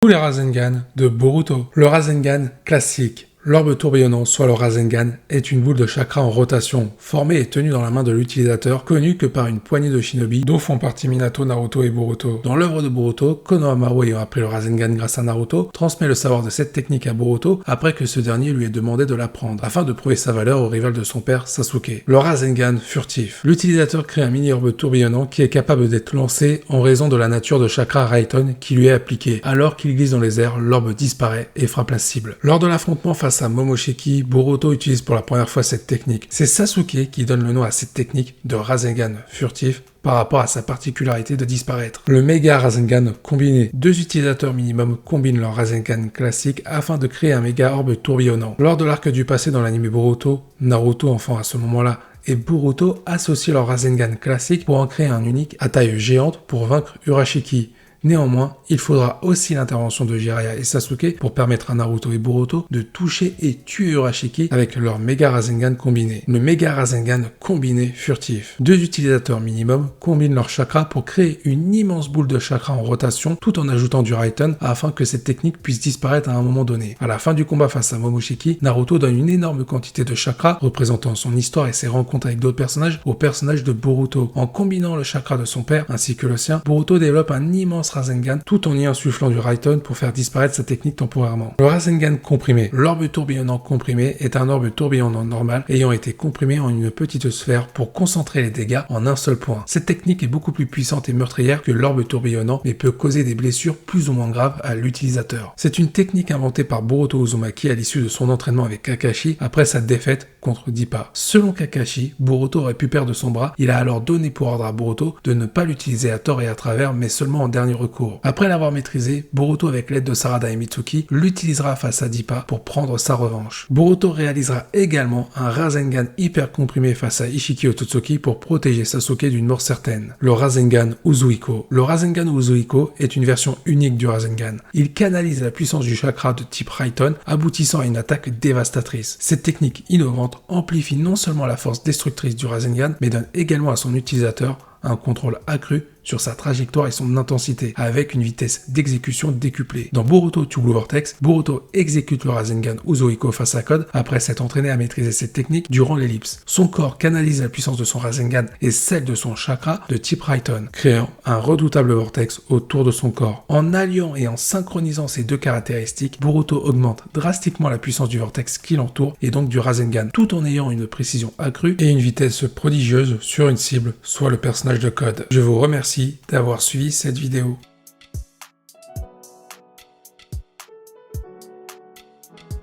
Tous les Rasengan de Boruto. Le Rasengan classique. L'orbe tourbillonnant, soit le Rasengan, est une boule de chakra en rotation, formée et tenue dans la main de l'utilisateur, connue que par une poignée de shinobi, dont font partie Minato, Naruto et Boruto. Dans l'œuvre de Boruto, Konohamaru ayant appris le Rasengan grâce à Naruto, transmet le savoir de cette technique à Boruto après que ce dernier lui ait demandé de l'apprendre, afin de prouver sa valeur au rival de son père, Sasuke. Le Rasengan furtif. L'utilisateur crée un mini-orbe tourbillonnant qui est capable d'être lancé en raison de la nature de chakra Raiten qui lui est appliqué. Alors qu'il glisse dans les airs, l'orbe disparaît et frappe la cible. Lors de l'affrontement face à Momoshiki, Boruto utilise pour la première fois cette technique. C'est Sasuke qui donne le nom à cette technique de Rasengan furtif par rapport à sa particularité de disparaître. Le méga Rasengan combiné. 2 utilisateurs minimum combinent leur Rasengan classique afin de créer un méga orbe tourbillonnant. Lors de l'arc du passé dans l'anime Boruto, Naruto, enfant à ce moment-là, et Boruto associent leur Rasengan classique pour en créer un unique à taille géante pour vaincre Urashiki. Néanmoins, il faudra aussi l'intervention de Jiraiya et Sasuke pour permettre à Naruto et Boruto de toucher et tuer Urashiki avec leur méga Rasengan combiné. Le méga Rasengan combiné furtif. 2 utilisateurs minimum combinent leurs chakras pour créer une immense boule de chakra en rotation tout en ajoutant du Raiten afin que cette technique puisse disparaître à un moment donné. À la fin du combat face à Momoshiki, Naruto donne une énorme quantité de chakra représentant son histoire et ses rencontres avec d'autres personnages au personnage de Boruto. En combinant le chakra de son père ainsi que le sien, Boruto développe un immense Rasengan tout en y insufflant du Raiten pour faire disparaître sa technique temporairement. Le Rasengan comprimé. L'orbe tourbillonnant comprimé est un orbe tourbillonnant normal ayant été comprimé en une petite sphère pour concentrer les dégâts en un seul point. Cette technique est beaucoup plus puissante et meurtrière que l'orbe tourbillonnant mais peut causer des blessures plus ou moins graves à l'utilisateur. C'est une technique inventée par Boruto Uzumaki à l'issue de son entraînement avec Kakashi après sa défaite contre Dippa. Selon Kakashi, Boruto aurait pu perdre son bras, il a alors donné pour ordre à Boruto de ne pas l'utiliser à tort et à travers mais seulement en dernier recours. Après l'avoir maîtrisé, Boruto avec l'aide de Sarada et Mitsuki l'utilisera face à Dippa pour prendre sa revanche. Boruto réalisera également un Rasengan hyper comprimé face à Ishiki Otsutsuki pour protéger Sasuke d'une mort certaine. Le Rasengan Uzuiko. Le Rasengan Uzuiko est une version unique du Rasengan. Il canalise la puissance du chakra de type Raiten, aboutissant à une attaque dévastatrice. Cette technique innovante amplifie non seulement la force destructrice du Rasengan, mais donne également à son utilisateur un contrôle accru sur sa trajectoire et son intensité, avec une vitesse d'exécution décuplée. Dans Boruto to Blue Vortex, Boruto exécute le Rasengan Uzuiko face à Code après s'être entraîné à maîtriser cette technique durant l'ellipse. Son corps canalise la puissance de son Rasengan et celle de son chakra de type Raiten, créant un redoutable vortex autour de son corps. En alliant et en synchronisant ces 2 caractéristiques, Boruto augmente drastiquement la puissance du vortex qui l'entoure et donc du Rasengan, tout en ayant une précision accrue et une vitesse prodigieuse sur une cible, soit le personnage de Code. Je vous remercie d'avoir suivi cette vidéo.